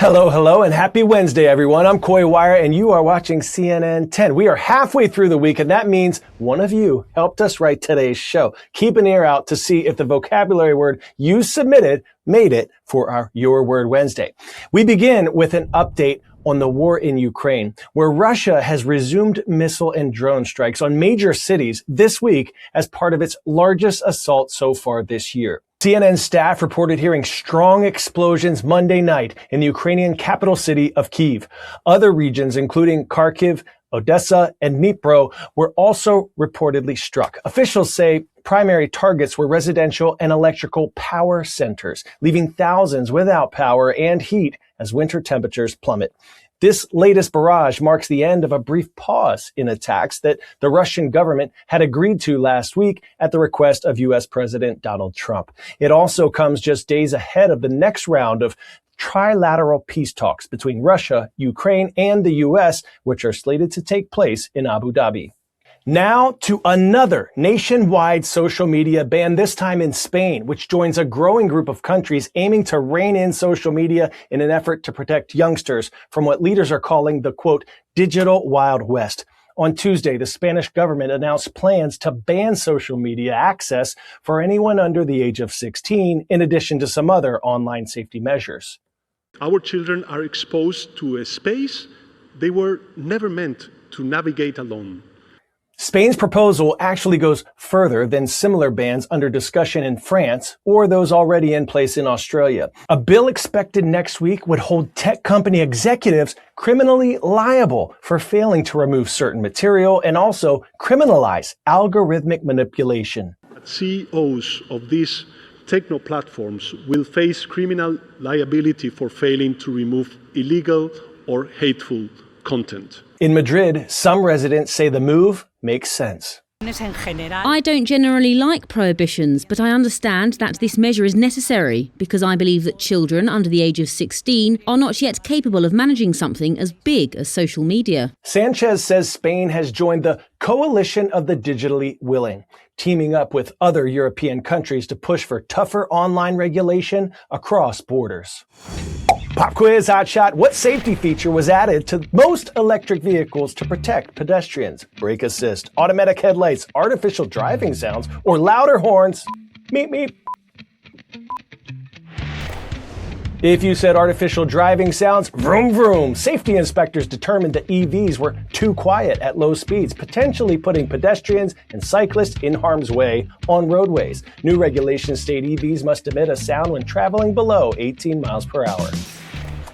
Hello, hello, and happy Wednesday, everyone. I'm Coy Wire, and you are watching CNN 10. We are halfway through the week, and that means one of you helped us write today's show. Keep an ear out to see if the vocabulary word you submitted made it for our Your Word Wednesday. We begin with an update on the war in Ukraine, where Russia has resumed missile and drone strikes on major cities this week as part of its largest assault so far this year. CNN staff reported hearing strong explosions Monday night in the Ukrainian capital city of Kyiv. Other regions, including Kharkiv, Odessa, and Dnipro, were also reportedly struck. Officials say primary targets were residential and electrical power centers, leaving thousands without power and heat as winter temperatures plummet. This latest barrage marks the end of a brief pause in attacks that the Russian government had agreed to last week at the request of U.S. President Donald Trump. It also comes just days ahead of the next round of trilateral peace talks between Russia, Ukraine, and the U.S., which are slated to take place in Abu Dhabi. Now to another nationwide social media ban, this time in Spain, which joins a growing group of countries aiming to rein in social media in an effort to protect youngsters from what leaders are calling the, quote, digital Wild West. On Tuesday, the Spanish government announced plans to ban social media access for anyone under the age of 16, in addition to some other online safety measures. Our children are exposed to a space they were never meant to navigate alone. Spain's proposal actually goes further than similar bans under discussion in France or those already in place in Australia. A bill expected next week would hold tech company executives criminally liable for failing to remove certain material and also criminalize algorithmic manipulation. CEOs of these techno platforms will face criminal liability for failing to remove illegal or hateful content. In Madrid, some residents say the move makes sense. I don't generally like prohibitions, but I understand that this measure is necessary because I believe that children under the age of 16 are not yet capable of managing something as big as social media. Sanchez says Spain has joined the Coalition of the Digitally Willing, teaming up with other European countries to push for tougher online regulation across borders. Pop quiz, hotshot. What safety feature was added to most electric vehicles to protect pedestrians? Brake assist, automatic headlights, artificial driving sounds, or louder horns? Meep, meep. If you said artificial driving sounds, vroom, vroom. Safety inspectors determined that EVs were too quiet at low speeds, potentially putting pedestrians and cyclists in harm's way on roadways. New regulations state EVs must emit a sound when traveling below 18 miles per hour.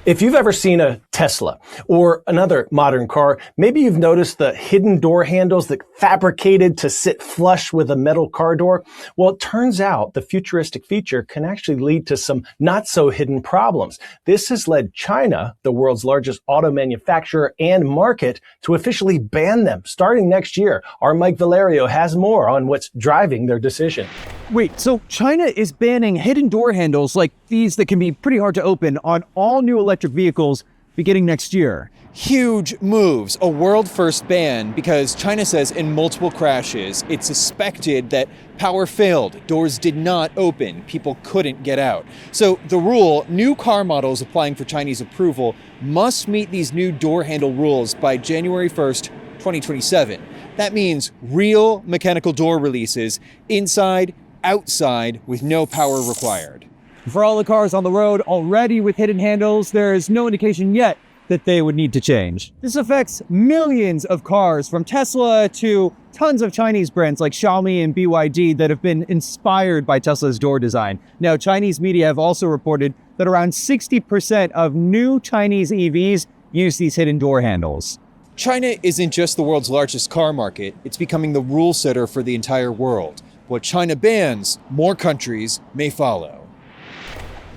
If you've ever seen a Tesla or another modern car, maybe you've noticed the hidden door handles that fabricated to sit flush with a metal car door. Well, it turns out the futuristic feature can actually lead to some not so hidden problems. This has led China, the world's largest auto manufacturer and market, to officially ban them starting next year. Our Mike Valerio has more on what's driving their decision. Wait, so China is banning hidden door handles like these that can be pretty hard to open on all new electric vehicles beginning next year. Huge moves, a world-first ban because China says in multiple crashes it suspected that power failed, doors did not open, people couldn't get out. So the rule, new car models applying for Chinese approval must meet these new door handle rules by January 1st, 2027. That means real mechanical door releases inside, outside, with no power required. For all the cars on the road already with hidden handles, there is no indication yet that they would need to change. This affects millions of cars, from Tesla to tons of Chinese brands like Xiaomi and BYD that have been inspired by Tesla's door design. Now, Chinese media have also reported that around 60% of new Chinese EVs use these hidden door handles. China isn't just the world's largest car market, it's becoming the rule setter for the entire world. What China bans, more countries may follow.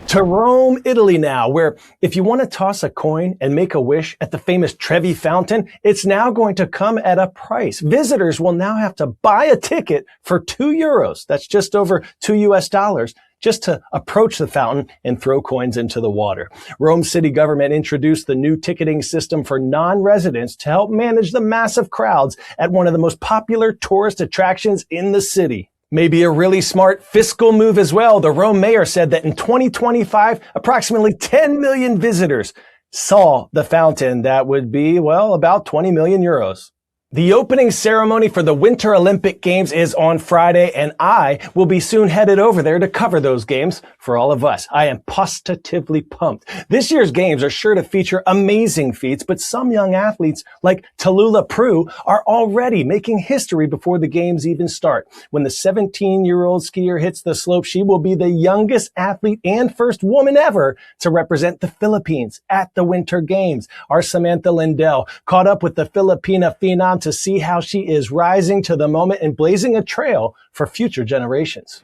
To Rome, Italy now, where if you want to toss a coin and make a wish at the famous Trevi fountain, it's now going to come at a price. Visitors will now have to buy a ticket for €2. That's just over $2 just to approach the fountain and throw coins into the water. Rome city government introduced the new ticketing system for non-residents to help manage the massive crowds at one of the most popular tourist attractions in the city. Maybe a really smart fiscal move as well. The Rome mayor said that in 2025, approximately 10 million visitors saw the fountain. That would be, well, about 20 million euros. The opening ceremony for the Winter Olympic Games is on Friday, and I will be soon headed over there to cover those games for all of us. I am positively pumped. This year's games are sure to feature amazing feats, but some young athletes like Tallulah Prue are already making history before the games even start. When the 17-year-old skier hits the slope, she will be the youngest athlete and first woman ever to represent the Philippines at the Winter Games. Our Samantha Lindell caught up with the Filipina phenom to see how she is rising to the moment and blazing a trail for future generations.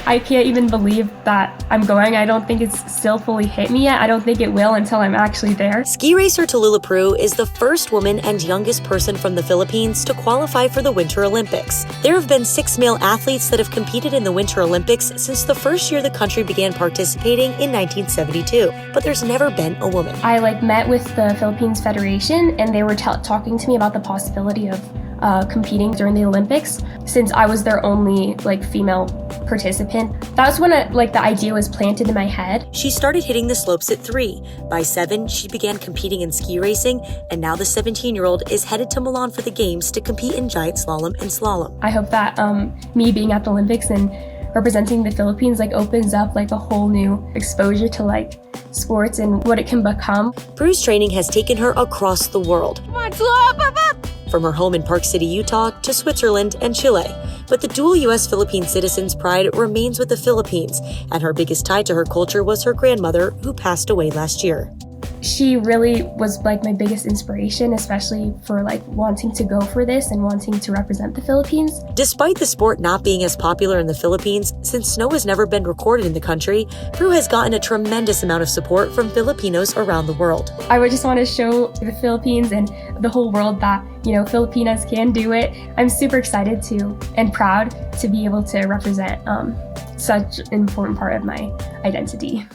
I can't even believe that I'm going. I don't think it's still fully hit me yet. I don't think it will until I'm actually there. Ski racer Tallulah Prue is the first woman and youngest person from the Philippines to qualify for the Winter Olympics. There have been 6 male athletes that have competed in the Winter Olympics since the first year the country began participating in 1972, but there's never been a woman. I met with the Philippines Federation, and they were talking to me about the possibility of competing during the Olympics, since I was their only female participant. That's when the idea was planted in my head. She started hitting the slopes at 3. By 7, she began competing in ski racing, and now the 17-year-old is headed to Milan for the games to compete in giant slalom and slalom. I hope that me being at the Olympics and representing the Philippines opens up a whole new exposure to sports and what it can become. Prue's training has taken her across the world. Come on, up. From her home in Park City, Utah, to Switzerland and Chile. But the dual U.S.-Philippine citizen's pride remains with the Philippines, and her biggest tie to her culture was her grandmother, who passed away last year. She really was my biggest inspiration, especially for wanting to go for this and wanting to represent the Philippines. Despite the sport not being as popular in the Philippines, since snow has never been recorded in the country, Prue has gotten a tremendous amount of support from Filipinos around the world. I would just want to show the Philippines and the whole world that, Filipinas can do it. I'm super excited and proud to be able to represent such an important part of my identity.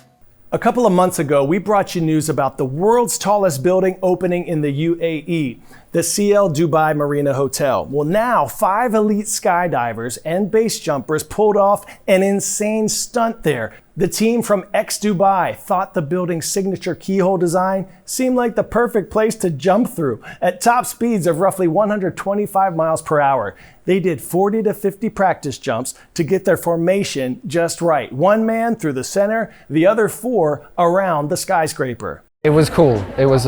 A couple of months ago, we brought you news about the world's tallest building opening in the UAE, the CL Dubai Marina Hotel. Well, now 5 elite skydivers and base jumpers pulled off an insane stunt there. The team from Dubai thought the building's signature keyhole design seemed like the perfect place to jump through at top speeds of roughly 125 miles per hour. They did 40 to 50 practice jumps to get their formation just right. 1 man through the center, the other 4 around the skyscraper. It was cool. It was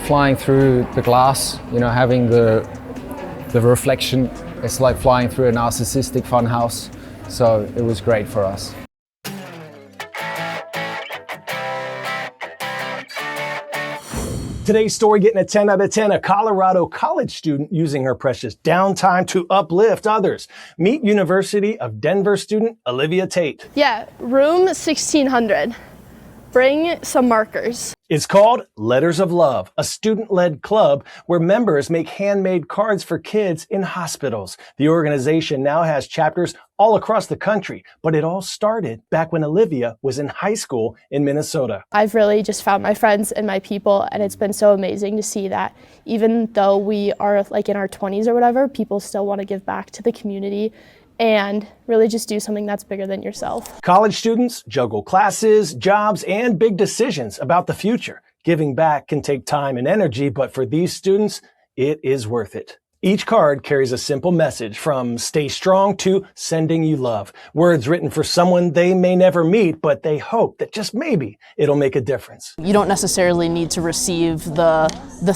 flying through the glass, having the reflection. It's like flying through a narcissistic funhouse. So it was great for us. Today's story getting a 10 out of 10, a Colorado college student using her precious downtime to uplift others. Meet University of Denver student Olivia Tate. Yeah, room 1600. Bring some markers. It's called Letters of Love, a student-led club where members make handmade cards for kids in hospitals. The organization now has chapters all across the country, but it all started back when Olivia was in high school in Minnesota. I've really just found my friends and my people, and it's been so amazing to see that even though we are in our 20s or whatever, people still want to give back to the community and really just do something that's bigger than yourself. College students juggle classes, jobs, and big decisions about the future. Giving back can take time and energy, but for these students, it is worth it. Each card carries a simple message from stay strong to sending you love. Words written for someone they may never meet, but they hope that just maybe it'll make a difference. You don't necessarily need to receive the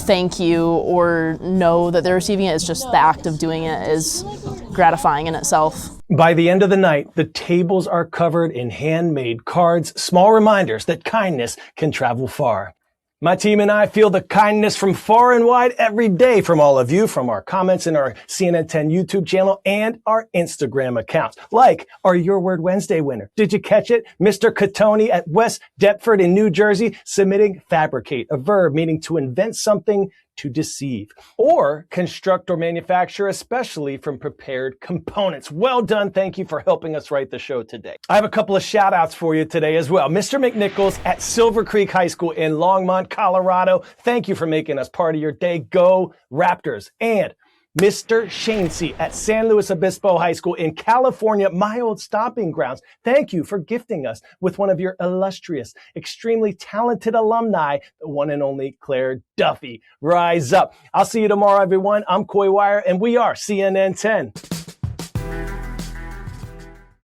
thank you or know that they're receiving it. It's just the act of doing it is gratifying in itself. By the end of the night, the tables are covered in handmade cards, small reminders that kindness can travel far. My team and I feel the kindness from far and wide every day from all of you, from our comments in our CNN 10 YouTube channel and our Instagram accounts. Like our Your Word Wednesday winner. Did you catch it? Mr. Catoni at West Deptford in New Jersey submitting fabricate, a verb meaning to invent something to deceive, or construct or manufacture, especially from prepared components. Well done. Thank you for helping us write the show today. I have a couple of shout outs for you today as well. Mr. McNichols at Silver Creek High School in Longmont, Colorado. Thank you for making us part of your day. Go Raptors. And Mr. Shanesy at San Luis Obispo High School in California, my old stomping grounds. Thank you for gifting us with one of your illustrious, extremely talented alumni, the one and only Claire Duffy. Rise up. I'll see you tomorrow, everyone. I'm Coy Wire, and we are CNN 10.